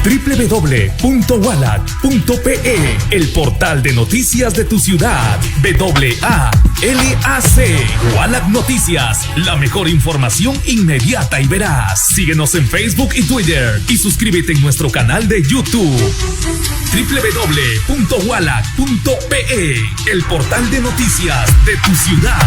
www.walac.pe, el portal de noticias de tu ciudad. WALAC. Walac Noticias, la mejor información inmediata y veraz. Síguenos en Facebook y Twitter y suscríbete en nuestro canal de YouTube. www.walac.pe, el portal de noticias de tu ciudad.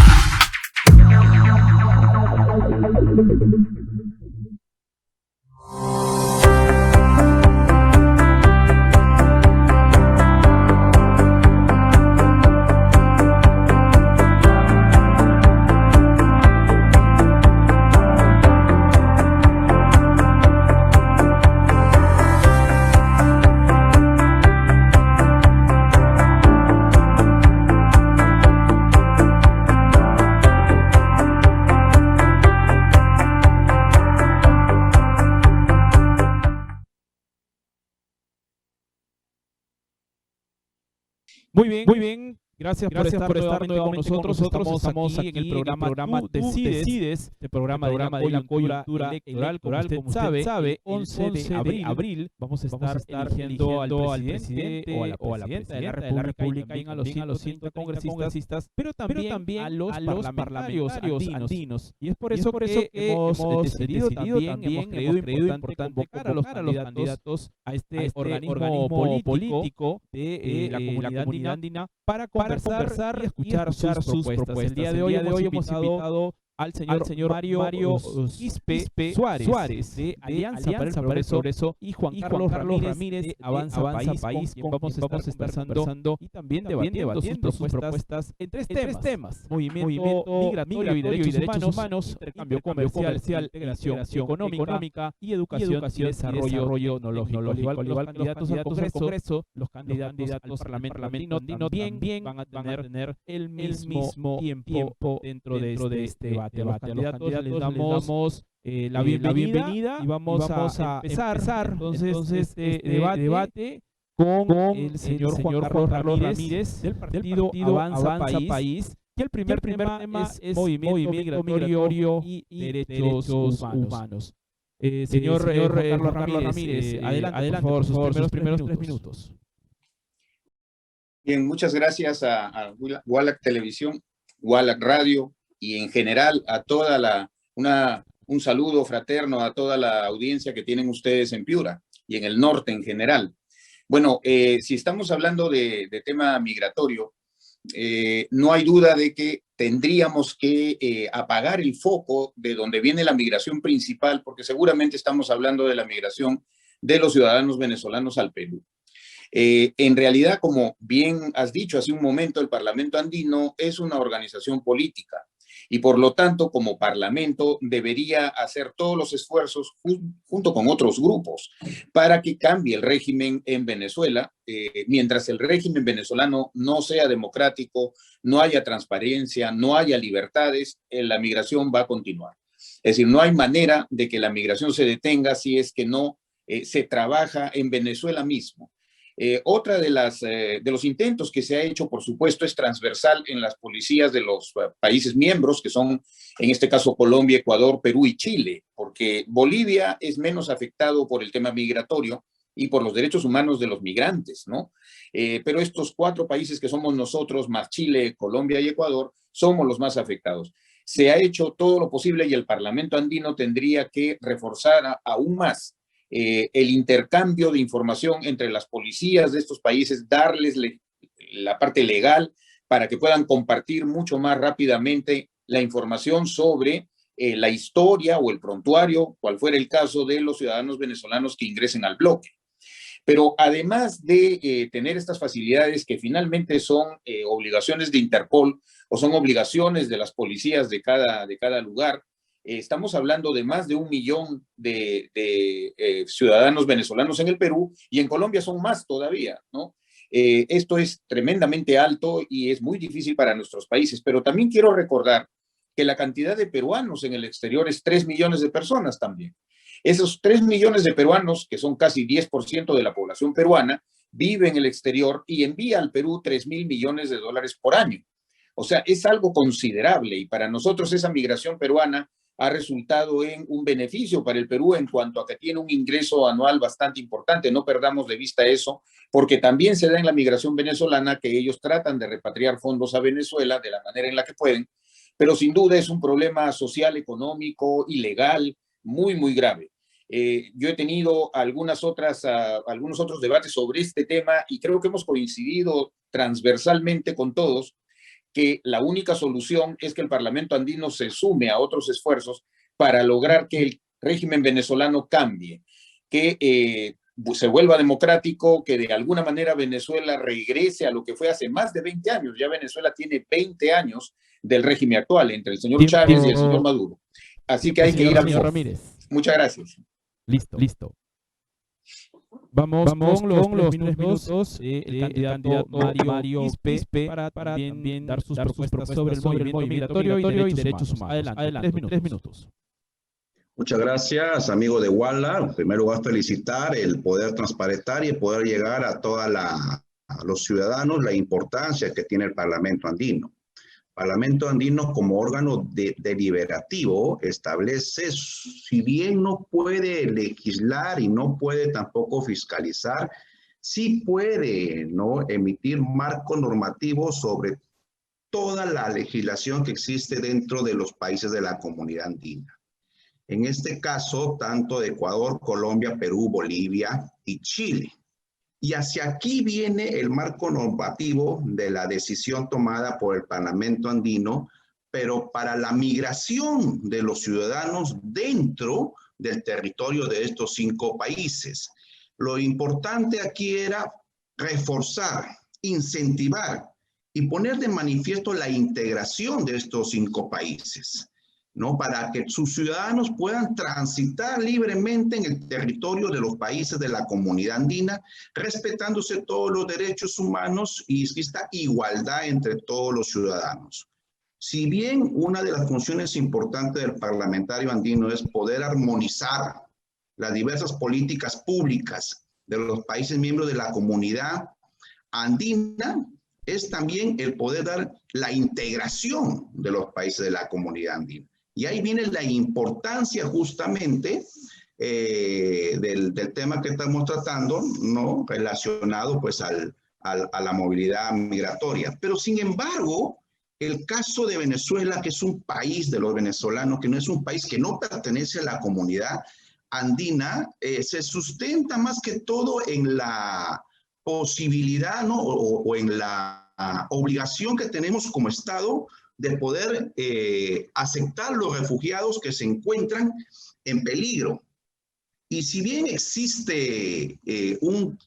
Muy bien. Gracias por estar nuevamente con nosotros. Estamos aquí en el programa Decides, el programa de la coyuntura electoral. Como usted sabe, 11 de abril vamos a estar eligiendo al presidente o a la presidenta de la República, también a los 130 congresistas, pero también a los parlamentarios andinos. Y es por eso que hemos decidido también, hemos creído importante convocar a los candidatos a este organismo político de la comunidad andina para conversar y escuchar sus propuestas. El día de hoy hemos invitado al señor Mario Quispe Suárez de Alianza para el Progreso y Juan Carlos Ramírez de Avanza País, con quien vamos a estar conversando y también debatiendo sus propuestas en tres temas: movimiento migratorio y derechos humanos, intercambio comercial, integración económica y educación y desarrollo tecnológico. Al igual candidatos al Congreso, los candidatos al Parlamento andino también van a tener el mismo tiempo dentro de este debate. A los candidatos les damos la bienvenida y vamos a empezar entonces este debate con el señor Juan Carlos Ramírez del partido Avanza País. Y el primer tema es movimiento migratorio y derechos humanos. Señor Juan Carlos Ramírez, adelante por favor, sus primeros 3 minutos. Bien, muchas gracias a Walac Televisión, Walac Radio y en general a toda un saludo fraterno a toda la audiencia que tienen ustedes en Piura y en el norte en general. Bueno, si estamos hablando de tema migratorio, no hay duda de que tendríamos que apagar el foco de donde viene la migración principal, porque seguramente estamos hablando de la migración de los ciudadanos venezolanos al Perú. En realidad, como bien has dicho hace un momento, el Parlamento andino es una organización política y por lo tanto, como Parlamento, debería hacer todos los esfuerzos junto con otros grupos para que cambie el régimen en Venezuela. Mientras el régimen venezolano no sea democrático, no haya transparencia, no haya libertades, la migración va a continuar. Es decir, no hay manera de que la migración se detenga si es que no se trabaja en Venezuela mismo. Otra de los intentos que se ha hecho, por supuesto, es transversal en las policías de los países miembros, que son, en este caso, Colombia, Ecuador, Perú y Chile, porque Bolivia es menos afectado por el tema migratorio y por los derechos humanos de los migrantes, ¿no? Pero estos 4 países que somos nosotros, más Chile, Colombia y Ecuador, somos los más afectados. Se ha hecho todo lo posible y el Parlamento andino tendría que reforzar aún más el intercambio de información entre las policías de estos países, darles la parte legal para que puedan compartir mucho más rápidamente la información sobre la historia o el prontuario, cual fuera el caso de los ciudadanos venezolanos que ingresen al bloque. Pero además de tener estas facilidades que finalmente son obligaciones de Interpol o son obligaciones de las policías de cada lugar, estamos hablando de más de 1 millón de ciudadanos venezolanos en el Perú y en Colombia son más todavía, ¿no? Esto es tremendamente alto y es muy difícil para nuestros países, pero también quiero recordar que la cantidad de peruanos en el exterior es 3 millones de personas también. Esos 3 millones de peruanos, que son casi 10% de la población peruana, viven en el exterior y envía al Perú 3.000 millones de dólares por año. O sea, es algo considerable y para nosotros esa migración peruana ha resultado en un beneficio para el Perú en cuanto a que tiene un ingreso anual bastante importante. No perdamos de vista eso, porque también se da en la migración venezolana que ellos tratan de repatriar fondos a Venezuela de la manera en la que pueden, pero sin duda es un problema social, económico y legal muy, muy grave. Yo he tenido algunos otros debates sobre este tema y creo que hemos coincidido transversalmente con todos que la única solución es que el Parlamento andino se sume a otros esfuerzos para lograr que el régimen venezolano cambie, que se vuelva democrático, que de alguna manera Venezuela regrese a lo que fue hace más de 20 años. Ya Venezuela tiene 20 años del régimen actual, entre el señor Chávez y el señor Maduro. Así que hay que ir a señor Ramírez. Muchas gracias. Listo. Vamos con los 3 minutos el candidato Mario Quispe para también dar sus propuestas sobre el movimiento migratorio y derechos humanos. Adelante, 3 minutos. Muchas gracias, amigo de Walla. En primer lugar, felicitar el poder transparentar y el poder llegar a a los ciudadanos la importancia que tiene el Parlamento andino. Parlamento andino como órgano deliberativo establece, si bien no puede legislar y no puede tampoco fiscalizar, sí puede, ¿no?, emitir marco normativo sobre toda la legislación que existe dentro de los países de la comunidad andina. En este caso, tanto de Ecuador, Colombia, Perú, Bolivia y Chile. Y hacia aquí viene el marco normativo de la decisión tomada por el Parlamento andino, pero para la migración de los ciudadanos dentro del territorio de estos 5 países. Lo importante aquí era reforzar, incentivar y poner de manifiesto la integración de estos 5 países, ¿no?, para que sus ciudadanos puedan transitar libremente en el territorio de los países de la comunidad andina, respetándose todos los derechos humanos y esta igualdad entre todos los ciudadanos. Si bien una de las funciones importantes del parlamentario andino es poder armonizar las diversas políticas públicas de los países miembros de la comunidad andina, es también el poder dar la integración de los países de la comunidad andina. Y ahí viene la importancia justamente del tema que estamos tratando, ¿no?, relacionado pues a la movilidad migratoria. Pero sin embargo, el caso de Venezuela, que es un país de los venezolanos, que no es un país que no pertenece a la comunidad andina, se sustenta más que todo en la posibilidad, ¿no?, o en la obligación que tenemos como Estado de poder aceptar los refugiados que se encuentran en peligro. Y si bien existe una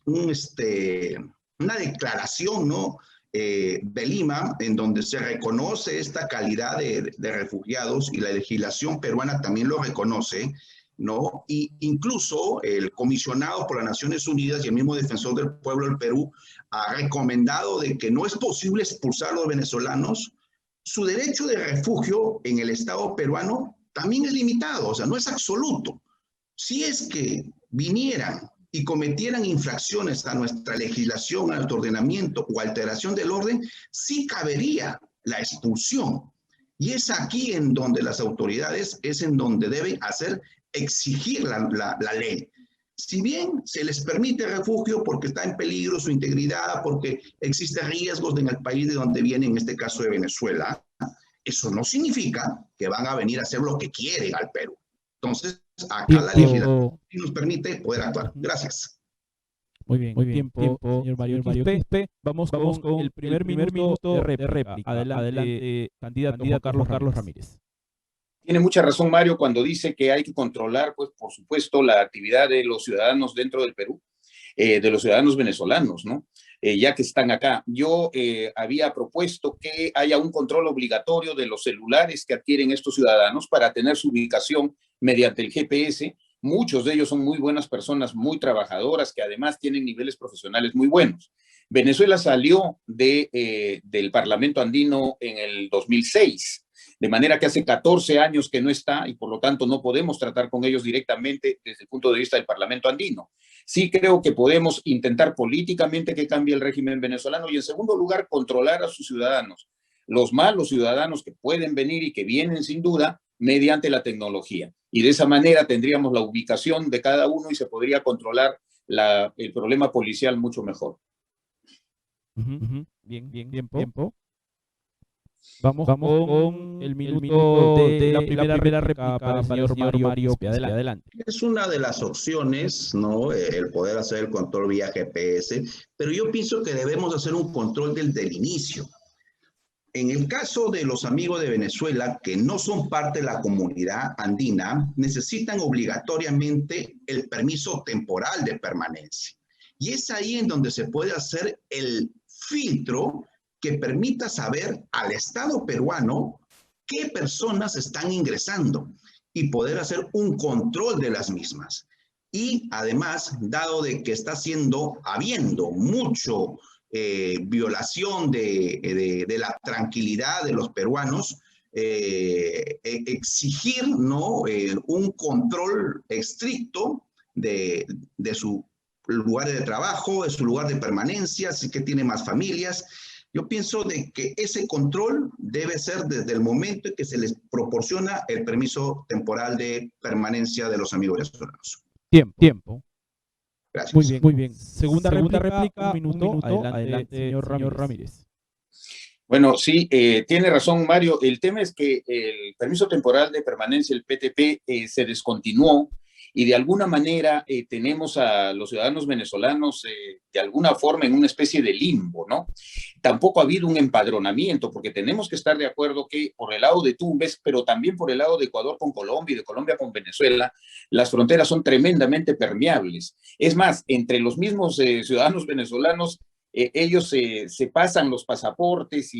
declaración, ¿no?, de Lima, en donde se reconoce esta calidad de refugiados, y la legislación peruana también lo reconoce, ¿no?, y incluso el comisionado por las Naciones Unidas y el mismo defensor del pueblo del Perú ha recomendado de que no es posible expulsar a los venezolanos. Su derecho de refugio en el Estado peruano también es limitado, o sea, no es absoluto. Si es que vinieran y cometieran infracciones a nuestra legislación, a nuestro ordenamiento o alteración del orden, sí cabería la expulsión. Y es aquí en donde las autoridades es en donde deben exigir la ley. Si bien se les permite refugio porque está en peligro su integridad, porque existen riesgos en el país de donde vienen, en este caso de Venezuela, eso no significa que van a venir a hacer lo que quieren al Perú. Entonces, acá la legislación nos permite poder actuar. Gracias. Muy bien. Tiempo, señor Mario Quispe. Vamos con el primer minuto de réplica. Adelante, candidato Juan Carlos Ramírez. Tiene mucha razón Mario cuando dice que hay que controlar, pues, por supuesto, la actividad de los ciudadanos dentro del Perú, de los ciudadanos venezolanos, ¿no? Ya que están acá. Yo había propuesto que haya un control obligatorio de los celulares que adquieren estos ciudadanos para tener su ubicación mediante el GPS. Muchos de ellos son muy buenas personas, muy trabajadoras, que además tienen niveles profesionales muy buenos. Venezuela salió del Parlamento andino en el 2006. De manera que hace 14 años que no está y por lo tanto no podemos tratar con ellos directamente desde el punto de vista del Parlamento andino. Sí creo que podemos intentar políticamente que cambie el régimen venezolano y en segundo lugar controlar a sus ciudadanos. Los malos ciudadanos que pueden venir y que vienen sin duda mediante la tecnología. Y de esa manera tendríamos la ubicación de cada uno y se podría controlar el problema policial mucho mejor. Bien, tiempo. Vamos con el minuto de la primera réplica para el señor Mario Quispe. Adelante. Es una de las opciones, ¿no? El poder hacer el control vía GPS, pero yo pienso que debemos hacer un control desde el inicio. En el caso de los amigos de Venezuela que no son parte de la comunidad andina, necesitan obligatoriamente el permiso temporal de permanencia. Y es ahí en donde se puede hacer el filtro que permita saber al Estado peruano qué personas están ingresando y poder hacer un control de las mismas. Y además, dado de que está habiendo mucho violación de la tranquilidad de los peruanos, exigir, ¿no? Un control estricto de su lugar de trabajo, de su lugar de permanencia, si que tiene más familias. Yo pienso de que ese control debe ser desde el momento en que se les proporciona el permiso temporal de permanencia de los amigos venezolanos. Tiempo. Gracias. Muy bien. Segunda réplica, un minuto. Adelante, señor Ramírez. Bueno, sí, tiene razón Mario. El tema es que el permiso temporal de permanencia, el PTP, se descontinuó y de alguna manera tenemos a los ciudadanos venezolanos de alguna forma en una especie de limbo, ¿no? Tampoco ha habido un empadronamiento, porque tenemos que estar de acuerdo que por el lado de Tumbes, pero también por el lado de Ecuador con Colombia y de Colombia con Venezuela, las fronteras son tremendamente permeables. Es más, entre los mismos ciudadanos venezolanos, ellos se pasan los pasaportes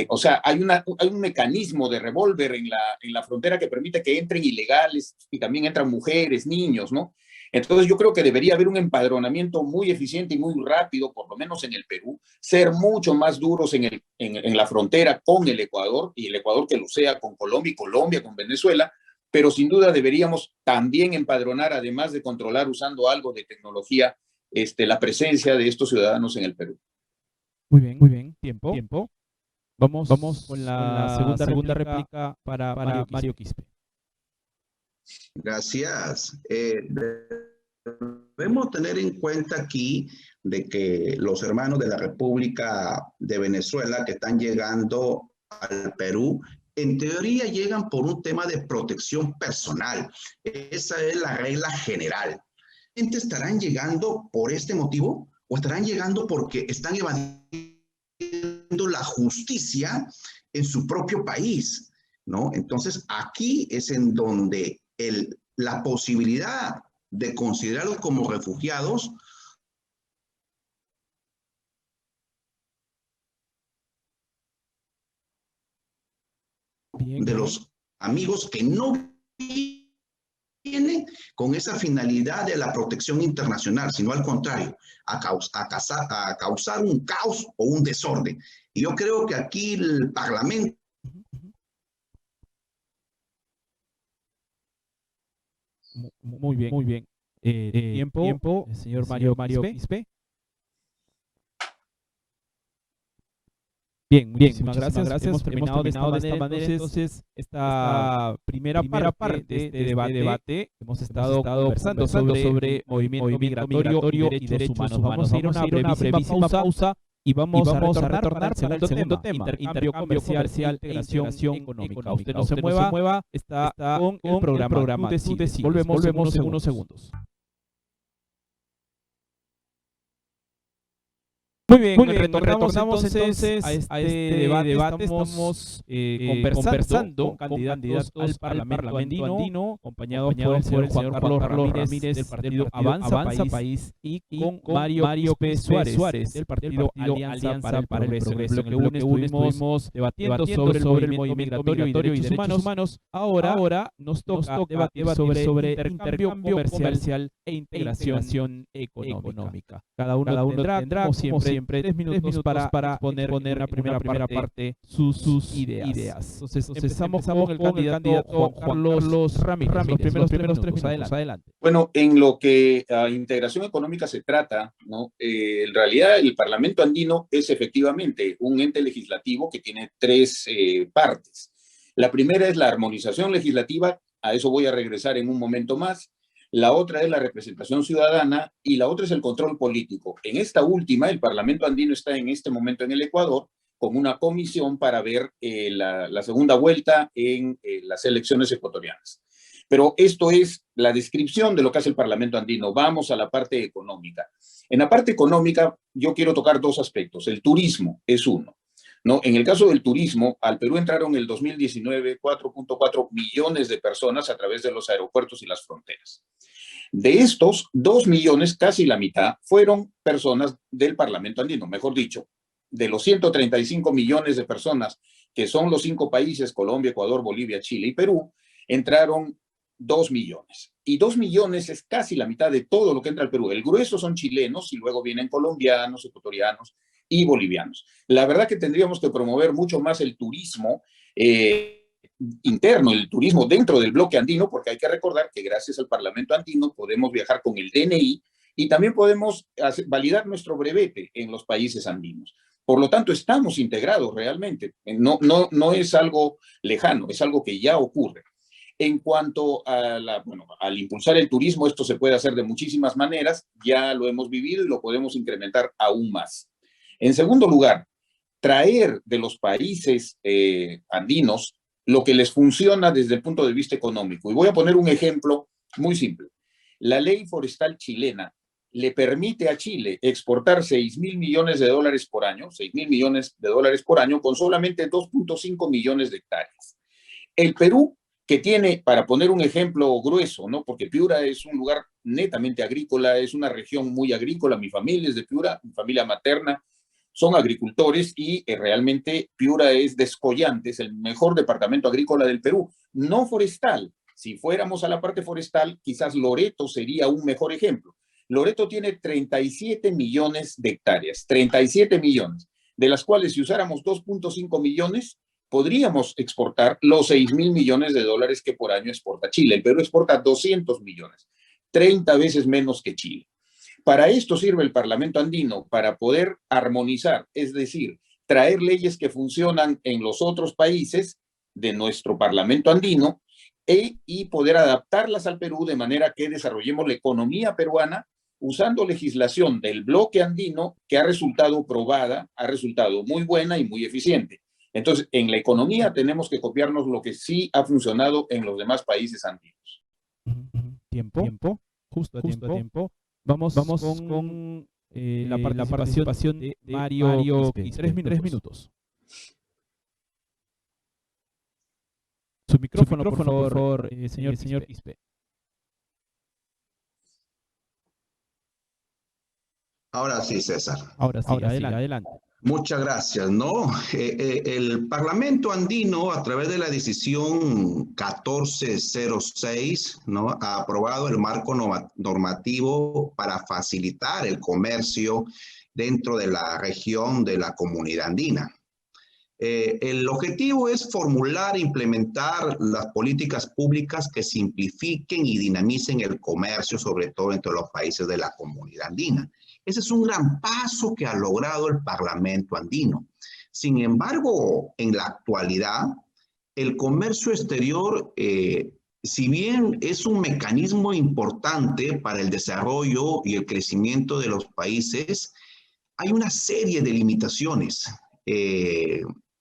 o sea, hay un mecanismo de revólver en la frontera que permite que entren ilegales y también entran mujeres, niños, ¿no? Entonces yo creo que debería haber un empadronamiento muy eficiente y muy rápido, por lo menos en el Perú, ser mucho más duros en la frontera con el Ecuador, y el Ecuador que lo sea con Colombia y Colombia con Venezuela, pero sin duda deberíamos también empadronar, además de controlar usando algo de tecnología, la presencia de estos ciudadanos en el Perú. Muy bien. Tiempo. Vamos con la segunda réplica para Mario Quispe. Gracias. Debemos tener en cuenta aquí de que los hermanos de la República de Venezuela que están llegando al Perú, en teoría llegan por un tema de protección personal. Esa es la regla general. ¿Estarán llegando por este motivo o estarán llegando porque están evadiendo la justicia en su propio país, ¿no? Entonces, aquí es en donde la posibilidad de considerarlos como refugiados de los amigos que no vienen con esa finalidad de la protección internacional, sino al contrario, a causar un caos o un desorden. Y yo creo que aquí el Parlamento Muy bien. Tiempo, señor Mario Quispe. Bien, muchísimas gracias. Hemos terminado de esta manera. Entonces, esta primera parte de este debate, hemos estado conversando sobre movimiento migratorio y derechos humanos. Vamos a ir a una brevísima pausa y vamos a retornar para el segundo tema, intercambio comercial e integración económica. Usted no se mueva, está con el programa. Tú decides. Volvemos en unos segundos. Muy bien, retornamos entonces a este debate. Estamos conversando con candidatos al Parlamento andino, acompañados por el señor Juan Carlos Ramírez del partido Avanza País y con Mario P. Suárez del partido Alianza para el Progreso. En el bloque 1 estuvimos debatiendo sobre el movimiento migratorio y derechos humanos. Ahora nos toca debatir sobre intercambio comercial e integración económica. Cada uno tendrá, como siempre, 3 minutos para poner en la primera parte sus ideas. Entonces, empezamos con el candidato Juan Carlos Ramírez. Los primeros 3 minutos. Adelante. Bueno, en lo que a integración económica se trata, ¿no? En realidad, el Parlamento andino es efectivamente un ente legislativo que tiene 3 partes. La primera es la armonización legislativa, a eso voy a regresar en un momento más. La otra es la representación ciudadana y la otra es el control político. En esta última, el Parlamento andino está en este momento en el Ecuador con una comisión para ver la segunda vuelta en las elecciones ecuatorianas. Pero esto es la descripción de lo que hace el Parlamento andino. Vamos a la parte económica. En la parte económica, yo quiero tocar dos aspectos. El turismo es uno, ¿no? En el caso del turismo, al Perú entraron en el 2019 4.4 millones de personas a través de los aeropuertos y las fronteras. De estos, 2 millones, casi la mitad, fueron personas del Parlamento andino, mejor dicho, de los 135 millones de personas que son los 5 países, Colombia, Ecuador, Bolivia, Chile y Perú, entraron 2 millones. Y 2 millones es casi la mitad de todo lo que entra al Perú. El grueso son chilenos y luego vienen colombianos, ecuatorianos y bolivianos. La verdad que tendríamos que promover mucho más el turismo interno, el turismo dentro del bloque andino, porque hay que recordar que gracias al Parlamento andino podemos viajar con el DNI y también podemos validar nuestro brevete en los países andinos. Por lo tanto, estamos integrados realmente. No es algo lejano, es algo que ya ocurre. En cuanto a al impulsar el turismo, esto se puede hacer de muchísimas maneras, ya lo hemos vivido y lo podemos incrementar aún más. En segundo lugar, traer de los países andinos lo que les funciona desde el punto de vista económico. Y voy a poner un ejemplo muy simple. La ley forestal chilena le permite a Chile exportar 6.000 millones de dólares por año, 6.000 millones de dólares por año, con solamente 2.5 millones de hectáreas. El Perú, que tiene, para poner un ejemplo grueso, ¿no? Porque Piura es un lugar netamente agrícola, es una región muy agrícola, mi familia es de Piura, mi familia materna son agricultores y realmente Piura es descollante, es el mejor departamento agrícola del Perú, no forestal. Si fuéramos a la parte forestal, quizás Loreto sería un mejor ejemplo. Loreto tiene 37 millones de hectáreas, 37 millones, de las cuales si usáramos 2.5 millones, podríamos exportar los 6.000 millones de dólares que por año exporta Chile. El Perú exporta 200 millones, 30 veces menos que Chile. Para esto sirve el Parlamento andino, para poder armonizar, es decir, traer leyes que funcionan en los otros países de nuestro Parlamento andino y poder adaptarlas al Perú de manera que desarrollemos la economía peruana usando legislación del bloque andino que ha resultado probada, ha resultado muy buena y muy eficiente. Entonces, en la economía tenemos que copiarnos lo que sí ha funcionado en los demás países andinos. Tiempo, justo a tiempo. Vamos con la participación de Mario Quispe. 3 minutos. Su micrófono, por favor, señor Quispe. Ahora sí, César. Ahora sí, adelante. Muchas gracias, ¿no? El Parlamento andino, a través de la decisión 1406, ¿no?, ha aprobado el marco normativo para facilitar el comercio dentro de la región de la Comunidad Andina. El objetivo es formular e implementar las políticas públicas que simplifiquen y dinamicen el comercio, sobre todo entre los países de la Comunidad Andina. Ese es un gran paso que ha logrado el Parlamento andino. Sin embargo, en la actualidad, el comercio exterior, si bien es un mecanismo importante para el desarrollo y el crecimiento de los países, hay una serie de limitaciones,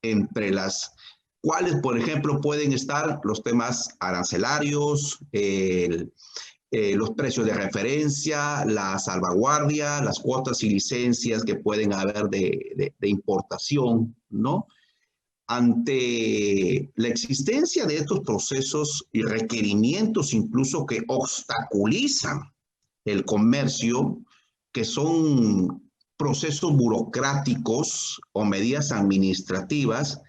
entre las cuales, por ejemplo, pueden estar los temas arancelarios, los precios de referencia, la salvaguardia, las cuotas y licencias que pueden haber de importación, ¿no? Ante la existencia de estos procesos y requerimientos incluso que obstaculizan el comercio, que son procesos burocráticos o medidas administrativas,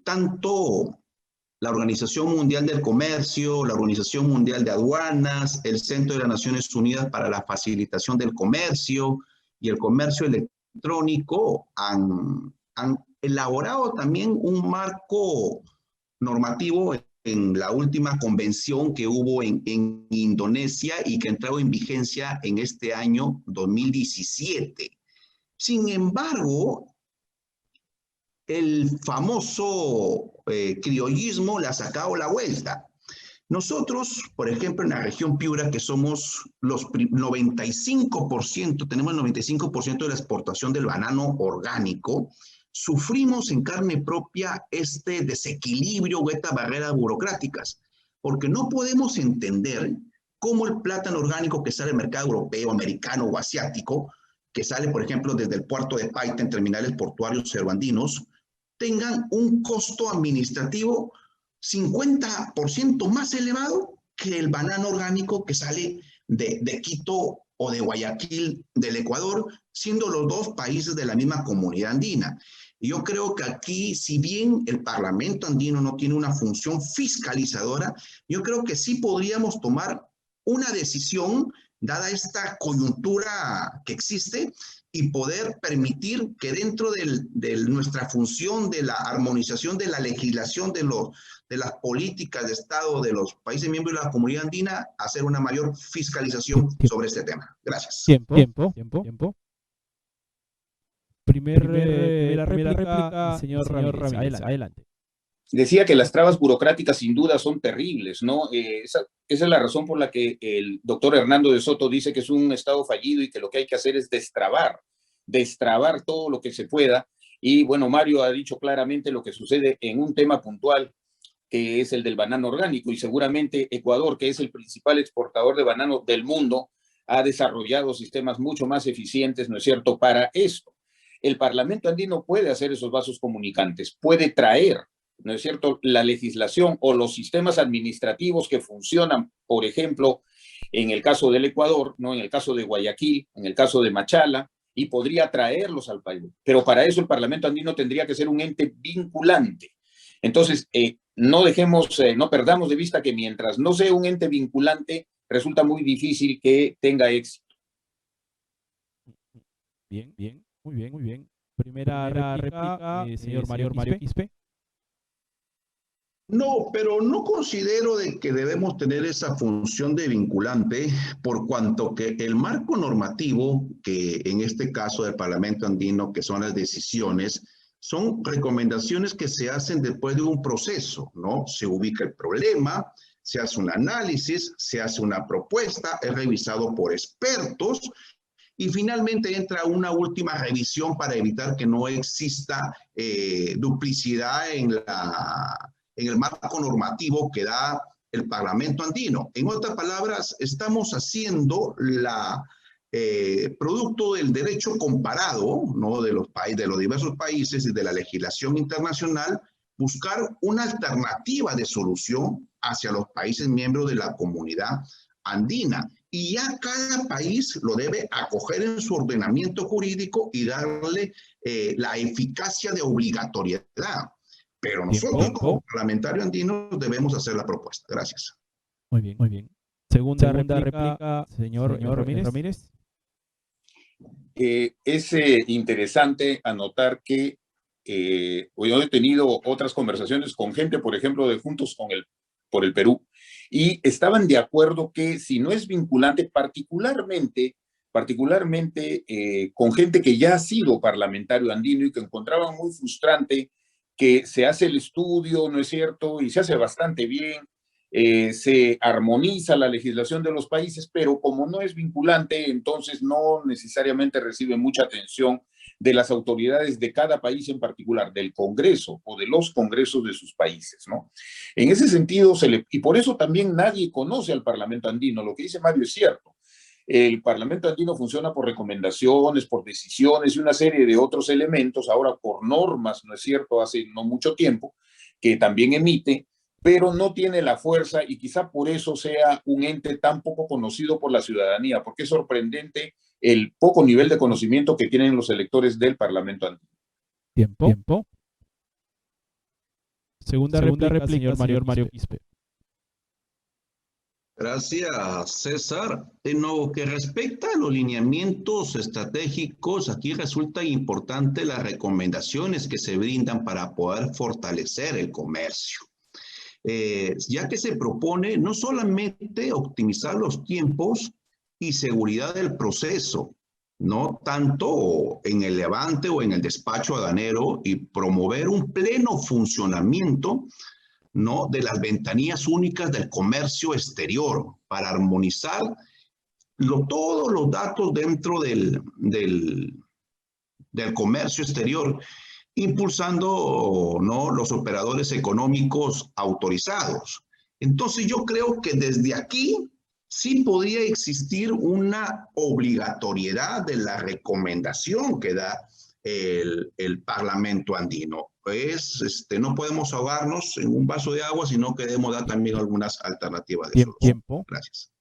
tanto la Organización Mundial del Comercio, la Organización Mundial de Aduanas, el Centro de las Naciones Unidas para la Facilitación del Comercio y el Comercio Electrónico han elaborado también un marco normativo en la última convención que hubo en Indonesia y que entró en vigencia en este año 2017. Sin embargo, el famoso criollismo le ha sacado la vuelta. Nosotros, por ejemplo, en la región Piura, que somos los 95%, tenemos el 95% de la exportación del banano orgánico, sufrimos en carne propia este desequilibrio o estas barreras burocráticas, porque no podemos entender cómo el plátano orgánico que sale al mercado europeo, americano o asiático, que sale, por ejemplo, desde el puerto de Paita en terminales portuarios cervandinos, tengan un costo administrativo 50% más elevado que el banano orgánico que sale de Quito o de Guayaquil del Ecuador, siendo los dos países de la misma comunidad andina. Y yo creo que aquí, si bien el Parlamento andino no tiene una función fiscalizadora, yo creo que sí podríamos tomar una decisión, dada esta coyuntura que existe, y poder permitir que dentro de nuestra función de la armonización de la legislación de las políticas de Estado de los países miembros de la comunidad andina, hacer una mayor fiscalización sobre este tema. Gracias. Tiempo. Primera réplica, señor Ramírez. Adelante. Decía que las trabas burocráticas sin duda son terribles, ¿no? Esa es la razón por la que el doctor Hernando de Soto dice que es un Estado fallido y que lo que hay que hacer es destrabar todo lo que se pueda. Y bueno, Mario ha dicho claramente lo que sucede en un tema puntual, que es el del banano orgánico, y seguramente Ecuador, que es el principal exportador de banano del mundo, ha desarrollado sistemas mucho más eficientes, ¿no es cierto?, para esto. El Parlamento andino puede hacer esos vasos comunicantes, puede traer, ¿no es cierto?, la legislación o los sistemas administrativos que funcionan, por ejemplo, en el caso del Ecuador, ¿no?, en el caso de Guayaquil, en el caso de Machala, y podría traerlos al país. Pero para eso el Parlamento andino tendría que ser un ente vinculante. Entonces, no perdamos de vista que mientras no sea un ente vinculante, resulta muy difícil que tenga éxito. Bien, muy bien. Primera réplica, señor Mario Quispe. No, pero no considero de que debemos tener esa función de vinculante, por cuanto que el marco normativo, que en este caso del Parlamento andino, que son las decisiones, son recomendaciones que se hacen después de un proceso, ¿no? Se ubica el problema, se hace un análisis, se hace una propuesta, es revisado por expertos y finalmente entra una última revisión para evitar que no exista duplicidad en el marco normativo que da el Parlamento andino. En otras palabras, estamos haciendo producto del derecho comparado, ¿no?, de los diversos países y de la legislación internacional, buscar una alternativa de solución hacia los países miembros de la comunidad andina. Y ya cada país lo debe acoger en su ordenamiento jurídico y darle la eficacia de obligatoriedad. Pero nosotros como parlamentarios andinos debemos hacer la propuesta. Gracias. Muy bien. Segunda réplica, señor Ramírez. Es interesante anotar que yo he tenido otras conversaciones con gente, por ejemplo, de Juntos por el Perú, y estaban de acuerdo que si no es vinculante, particularmente con gente que ya ha sido parlamentario andino y que encontraban muy frustrante que se hace el estudio, ¿no es cierto?, y se hace bastante bien, se armoniza la legislación de los países, pero como no es vinculante, entonces no necesariamente recibe mucha atención de las autoridades de cada país en particular, del Congreso o de los congresos de sus países, ¿no? En ese sentido, y por eso también nadie conoce al Parlamento andino. Lo que dice Mario es cierto. El Parlamento andino funciona por recomendaciones, por decisiones y una serie de otros elementos, ahora por normas, ¿no es cierto?, hace no mucho tiempo, que también emite, pero no tiene la fuerza y quizá por eso sea un ente tan poco conocido por la ciudadanía, porque es sorprendente el poco nivel de conocimiento que tienen los electores del Parlamento andino. Tiempo. Segunda réplica, señor Mario Quispe. Gracias, César. En lo que respecta a los lineamientos estratégicos, aquí resulta importante las recomendaciones que se brindan para poder fortalecer el comercio. Ya que se propone no solamente optimizar los tiempos y seguridad del proceso, no tanto en el levante o en el despacho aduanero, y promover un pleno funcionamiento, ¿no?, de las ventanillas únicas del comercio exterior para armonizar todos los datos dentro del comercio exterior, impulsando, ¿no?, los operadores económicos autorizados. Entonces yo creo que desde aquí sí podría existir una obligatoriedad de la recomendación que da el Parlamento andino. Pues no podemos ahogarnos en un vaso de agua, sino que debemos dar también algunas alternativas de solución. Tiempo. Gracias.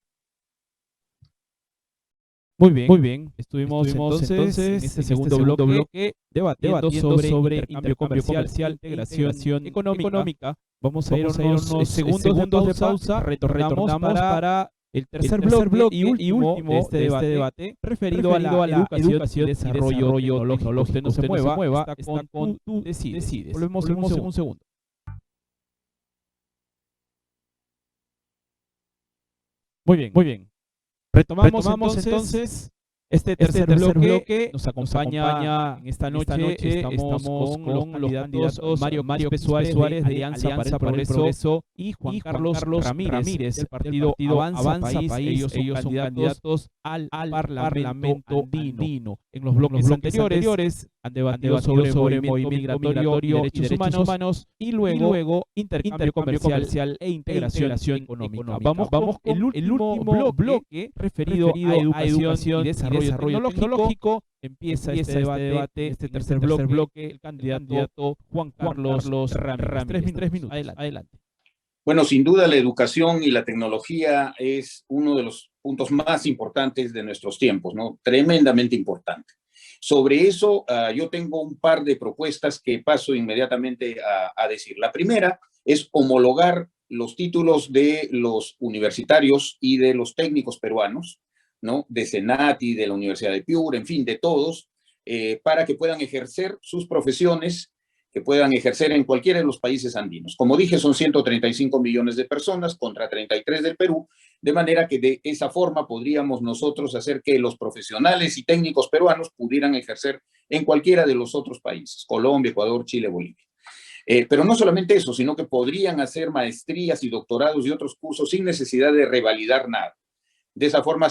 Muy bien. Estuvimos entonces en este segundo bloque debatiendo sobre intercambio comercial, integración económica. Vamos a ir unos segundos de pausa. Retornamos para el tercer bloque y último de este debate referido a la educación y desarrollo tecnológico. Usted no se mueva, está con Tú Decides. Volvemos en un segundo. Muy bien. Retomamos entonces este tercer bloque. Nos acompaña en esta noche. Estamos con los candidatos Mario Suárez de Alianza para el Progreso y Juan Carlos Ramírez del partido Avanza País. Ellos son candidatos al Parlamento andino. En los bloques anteriores han debatido sobre movimiento migratorio, derechos humanos y luego intercambio comercial e integración económica. Vamos con el último bloque referido a educación y desarrollo tecnológico. Empieza este debate, este tercer bloque, el candidato Juan Carlos Ramírez. 3 minutos. Adelante. Bueno, sin duda la educación y la tecnología es uno de los puntos más importantes de nuestros tiempos, ¿no? Tremendamente importante. Sobre eso, yo tengo un par de propuestas que paso inmediatamente a decir. La primera es homologar los títulos de los universitarios y de los técnicos peruanos, ¿no?, de Senati, de la Universidad de Piura, en fin, de todos, para que puedan ejercer sus profesiones, que puedan ejercer en cualquiera de los países andinos. Como dije, son 135 millones de personas contra 33 del Perú, de manera que de esa forma podríamos nosotros hacer que los profesionales y técnicos peruanos pudieran ejercer en cualquiera de los otros países, Colombia, Ecuador, Chile, Bolivia. Pero no solamente eso, sino que podrían hacer maestrías y doctorados y otros cursos sin necesidad de revalidar nada. De esa forma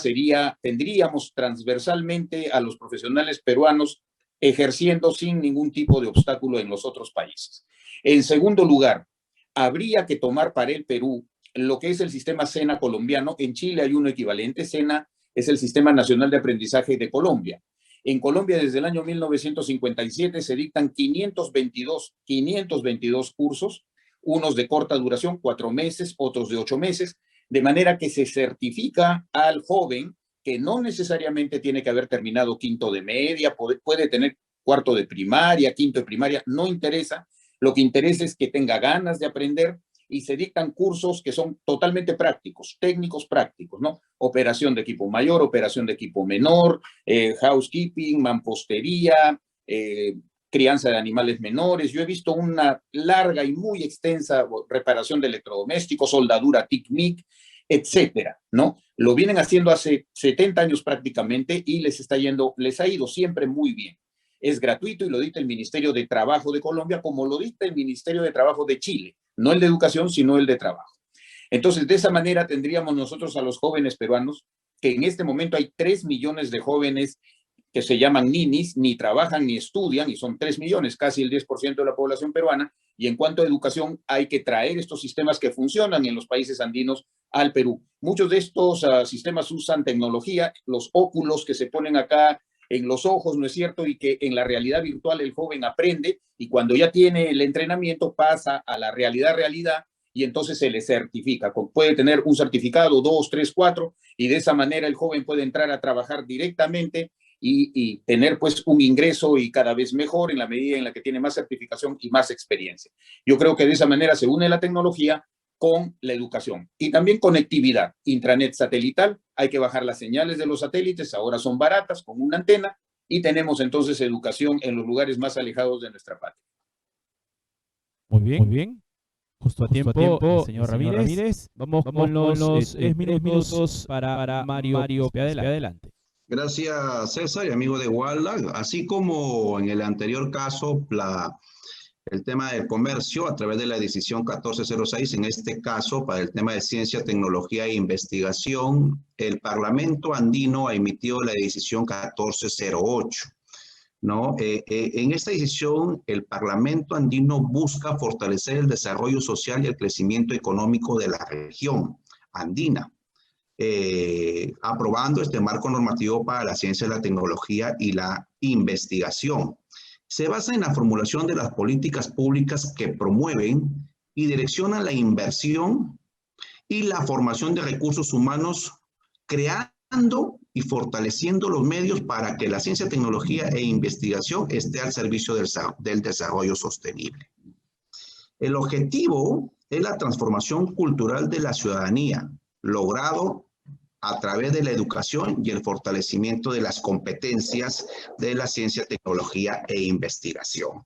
tendríamos transversalmente a los profesionales peruanos ejerciendo sin ningún tipo de obstáculo en los otros países. En segundo lugar, habría que tomar para el Perú lo que es el sistema SENA colombiano. En Chile hay uno equivalente. SENA es el Sistema Nacional de Aprendizaje de Colombia. En Colombia, desde el año 1957, se dictan 522 cursos, unos de corta duración, 4 meses, otros de 8 meses, de manera que se certifica al joven que no necesariamente tiene que haber terminado quinto de media, puede tener cuarto de primaria, quinto de primaria, no interesa. Lo que interesa es que tenga ganas de aprender, y se dictan cursos que son totalmente prácticos, técnicos prácticos, ¿no? Operación de equipo mayor, operación de equipo menor, housekeeping, mampostería, crianza de animales menores. Yo he visto una larga y muy extensa reparación de electrodomésticos, soldadura TIC-MIC, etcétera, ¿no? Lo vienen haciendo hace 70 años prácticamente y les ha ido siempre muy bien. Es gratuito y lo dicta el Ministerio de Trabajo de Colombia, como lo dicta el Ministerio de Trabajo de Chile, no el de Educación, sino el de Trabajo. Entonces, de esa manera tendríamos nosotros a los jóvenes peruanos, que en este momento hay 3 millones de jóvenes que se llaman ninis, ni trabajan ni estudian, y son 3 millones, casi el 10% de la población peruana. Y en cuanto a educación, hay que traer estos sistemas que funcionan en los países andinos al Perú. Muchos de estos sistemas usan tecnología, los óculos que se ponen acá en los ojos, ¿no es cierto? Y que en la realidad virtual el joven aprende, y cuando ya tiene el entrenamiento pasa a la realidad, y entonces se le certifica. Puede tener un certificado, 2, 3, 4, y de esa manera el joven puede entrar a trabajar directamente y tener pues un ingreso y cada vez mejor en la medida en la que tiene más certificación y más experiencia. Yo creo que de esa manera se une la tecnología con la educación. Y también conectividad, intranet satelital. Hay que bajar las señales de los satélites, ahora son baratas, con una antena, y tenemos entonces educación en los lugares más alejados de nuestra patria. Muy bien. Justo a tiempo, señor Ramírez. Vamos con los 10 minutos para Mario. Adelante. Gracias, César y amigo de Walla. Así como en el anterior caso, el tema del comercio a través de la decisión 1406, en este caso para el tema de ciencia, tecnología e investigación, el Parlamento andino ha emitido la decisión 1408. ¿No? En esta decisión, el Parlamento andino busca fortalecer el desarrollo social y el crecimiento económico de la región andina, aprobando este marco normativo para la ciencia, la tecnología y la investigación. Se basa en la formulación de las políticas públicas que promueven y direccionan la inversión y la formación de recursos humanos, creando y fortaleciendo los medios para que la ciencia, tecnología e investigación esté al servicio del desarrollo sostenible. El objetivo es la transformación cultural de la ciudadanía, logrado a través de la educación y el fortalecimiento de las competencias de la ciencia, tecnología e investigación.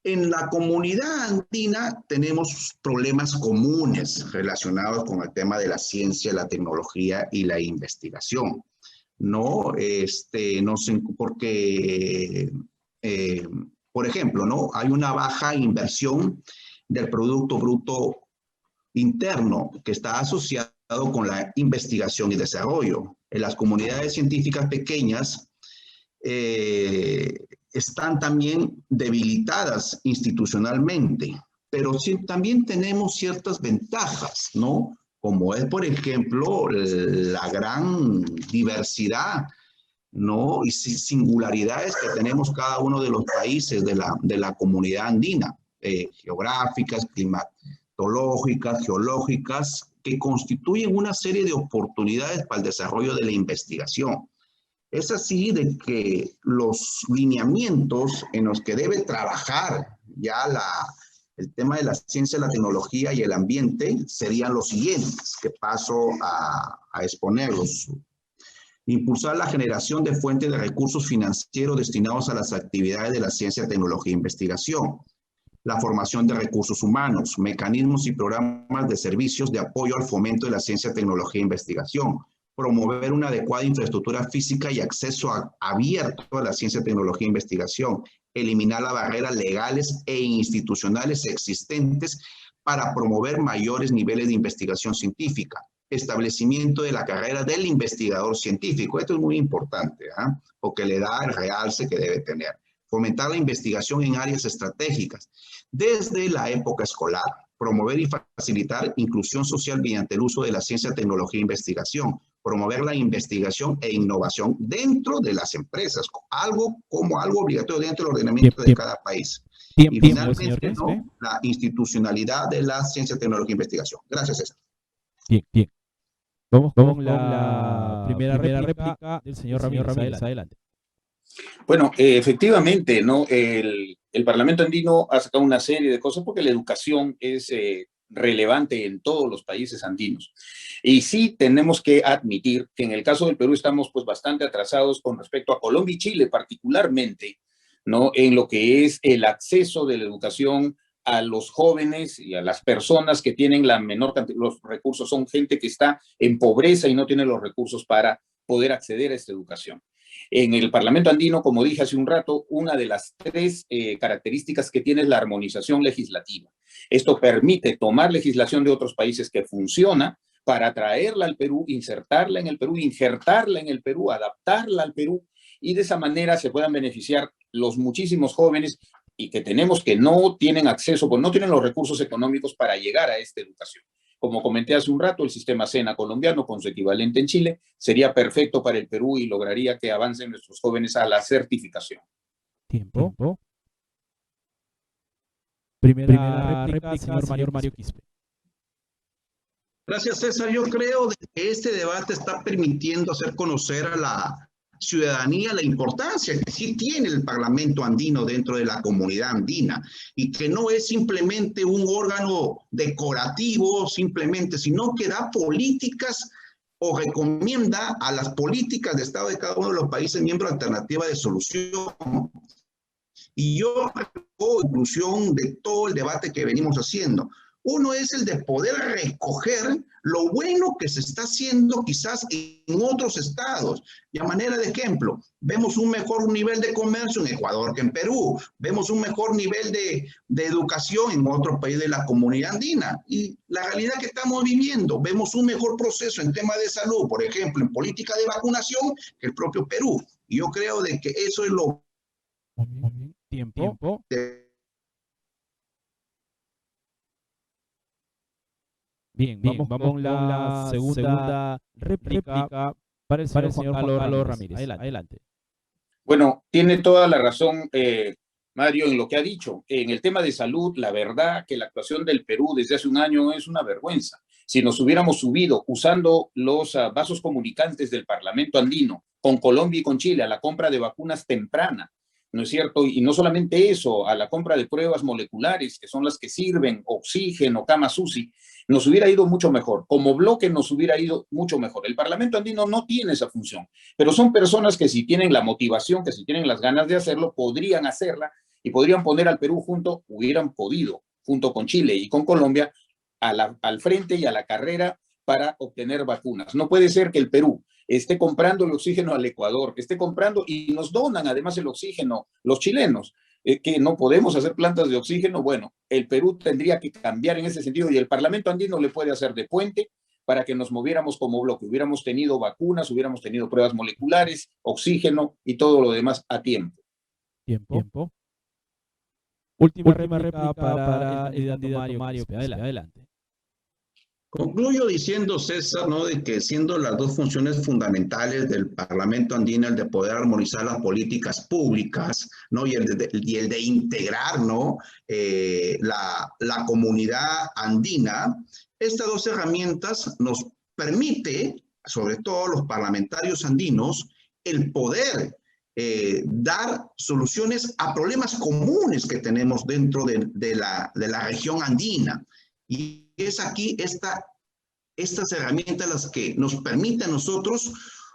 En la comunidad andina tenemos problemas comunes relacionados con el tema de la ciencia, la tecnología y la investigación. No sé, porque, por ejemplo, ¿no? Hay una baja inversión del Producto Bruto Interno que está asociado con la investigación y desarrollo. En las comunidades científicas pequeñas están también debilitadas institucionalmente, pero sí, también tenemos ciertas ventajas, ¿no? Como es, por ejemplo, la gran diversidad, ¿no? Y singularidades que tenemos cada uno de los países de la comunidad andina, geográficas, climatológicas, geológicas, que constituyen una serie de oportunidades para el desarrollo de la investigación. Es así de que los lineamientos en los que debe trabajar ya el tema de la ciencia, la tecnología y el ambiente serían los siguientes, que paso a exponerlos. Impulsar la generación de fuentes de recursos financieros destinados a las actividades de la ciencia, tecnología e investigación. La formación de recursos humanos, mecanismos y programas de servicios de apoyo al fomento de la ciencia, tecnología e investigación. Promover una adecuada infraestructura física y acceso abierto a la ciencia, tecnología e investigación. Eliminar las barreras legales e institucionales existentes para promover mayores niveles de investigación científica. Establecimiento de la carrera del investigador científico. Esto es muy importante, porque le da el realce que debe tener. Fomentar la investigación en áreas estratégicas desde la época escolar. Promover y facilitar inclusión social mediante el uso de la ciencia, tecnología e investigación. Promover la investigación e innovación dentro de las empresas, algo obligatorio dentro del ordenamiento de cada país. Y finalmente, ¿no? La institucionalidad de la ciencia, tecnología e investigación. Gracias, César. Bien, bien. Vamos con la primera réplica del señor Ramírez. Adelante. Bueno, efectivamente, ¿no? El Parlamento andino ha sacado una serie de cosas porque la educación es relevante en todos los países andinos. Y sí tenemos que admitir que en el caso del Perú estamos pues bastante atrasados con respecto a Colombia y Chile particularmente, ¿no? En lo que es el acceso de la educación a los jóvenes y a las personas que tienen la menor cantidad, los recursos, son gente que está en pobreza y no tiene los recursos para poder acceder a esta educación. En el Parlamento andino, como dije hace un rato, una de las tres características que tiene es la armonización legislativa. Esto permite tomar legislación de otros países que funciona para traerla al Perú, insertarla en el Perú, injertarla en el Perú, adaptarla al Perú, y de esa manera se puedan beneficiar los muchísimos jóvenes y que tenemos que no tienen acceso, pues no tienen los recursos económicos para llegar a esta educación. Como comenté hace un rato, el sistema SENA colombiano, con su equivalente en Chile, sería perfecto para el Perú y lograría que avancen nuestros jóvenes a la certificación. Tiempo. Primera réplica, señor Mario Quispe. Gracias, César. Yo creo que este debate está permitiendo hacer conocer a la ciudadanía la importancia que sí tiene el Parlamento andino dentro de la comunidad andina y que no es simplemente un órgano decorativo, sino que da políticas o recomienda a las políticas de Estado de cada uno de los países miembros alternativa de solución. Y yo hago inclusión de todo el debate que venimos haciendo, Uno es el de poder recoger lo bueno que se está haciendo quizás en otros estados. Y a manera de ejemplo, vemos un mejor nivel de comercio en Ecuador que en Perú. Vemos un mejor nivel de educación en otro país de la comunidad andina. Y la realidad que estamos viviendo, vemos un mejor proceso en tema de salud, por ejemplo, en política de vacunación que el propio Perú. Y yo creo de que eso es lo... Tiempo. Bien, vamos con la segunda réplica para el señor Juan Carlos Ramírez. Adelante. Bueno, tiene toda la razón Mario en lo que ha dicho. En el tema de salud, la verdad que la actuación del Perú desde hace un año es una vergüenza. Si nos hubiéramos subido usando los vasos comunicantes del Parlamento andino con Colombia y con Chile a la compra de vacunas temprana, ¿no es cierto? Y no solamente eso, a la compra de pruebas moleculares, que son las que sirven oxígeno, camas UCI, nos hubiera ido mucho mejor. Como bloque nos hubiera ido mucho mejor. El Parlamento andino no tiene esa función, pero son personas que si tienen la motivación, que si tienen las ganas de hacerlo, podrían hacerla y podrían poner al Perú hubieran podido, junto con Chile y con Colombia, al frente y a la carrera para obtener vacunas. No puede ser que el Perú esté comprando el oxígeno al Ecuador, que esté comprando y nos donan además el oxígeno los chilenos, que no podemos hacer plantas de oxígeno. Bueno, el Perú tendría que cambiar en ese sentido y el Parlamento andino le puede hacer de puente para que nos moviéramos como bloque. Hubiéramos tenido vacunas, hubiéramos tenido pruebas moleculares, oxígeno y todo lo demás a tiempo. Tiempo. Última réplica para el candidato Mario. Adelante. Concluyo diciendo, César, ¿no?, de que siendo las dos funciones fundamentales del Parlamento andino el de poder armonizar las políticas públicas, ¿no?, y el de integrar, ¿no?, la comunidad andina, estas dos herramientas nos permite, sobre todo los parlamentarios andinos, el poder dar soluciones a problemas comunes que tenemos dentro de la región andina. Y es aquí estas herramientas las que nos permiten a nosotros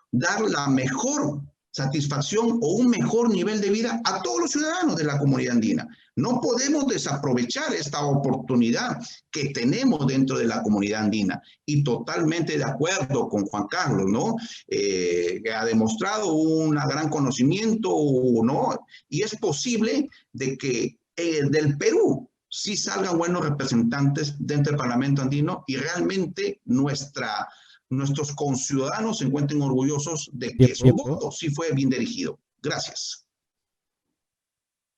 dar la mejor satisfacción o un mejor nivel de vida a todos los ciudadanos de la comunidad andina. No podemos desaprovechar esta oportunidad que tenemos dentro de la comunidad andina. Y totalmente de acuerdo con Juan Carlos, ¿no? Que ha demostrado un gran conocimiento, ¿no? Y es posible de que del Perú sí salgan buenos representantes dentro del Parlamento andino y realmente nuestros conciudadanos se encuentren orgullosos de que su voto sí fue bien dirigido. Gracias.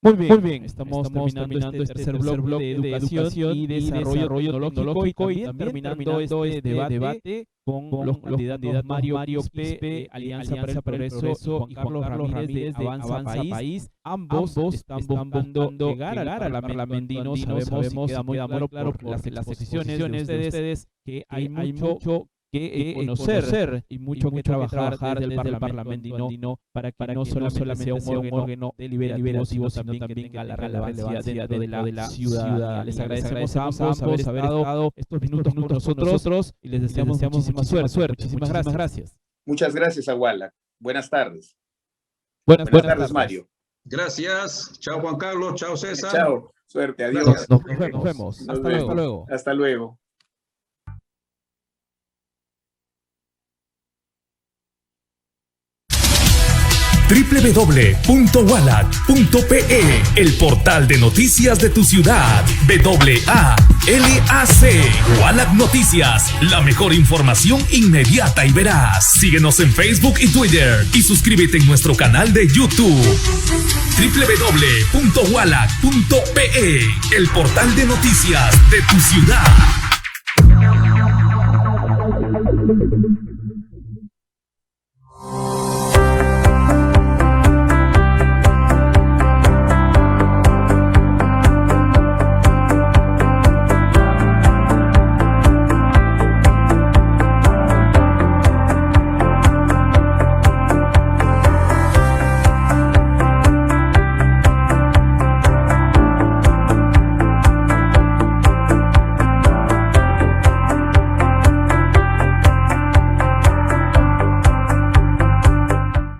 Muy bien. Estamos terminando este tercer bloque de educación y desarrollo tecnológico y también terminando este debate con los candidatos Mario Pispe, Alianza para el Progreso, y Juan Carlos Ramírez de Avanza País. Ambos están buscando llegar al Parlamento andino. Sabemos, queda muy claro por las posiciones de ustedes que hay mucho que conocer y mucho que trabajar desde el Parlamento andino para que no solamente sea un órgano deliberativo, sino también que tenga la relevancia dentro de la ciudadanía. Les agradecemos a ambos haber estado estos minutos con nosotros y les deseamos muchísima suerte. Muchísimas gracias. Muchas gracias, Aguala. Buenas tardes. Buenas tardes, Mario. Gracias. Chao, Juan Carlos. Chao, César. Chao. Suerte. Adiós. Nos vemos. Hasta luego. Hasta luego. www.wallac.pe, el portal de noticias de tu ciudad. WALAC. Wallac Noticias, la mejor información inmediata y veraz. Síguenos en Facebook y Twitter y suscríbete en nuestro canal de YouTube. www.wallac.pe, el portal de noticias de tu ciudad.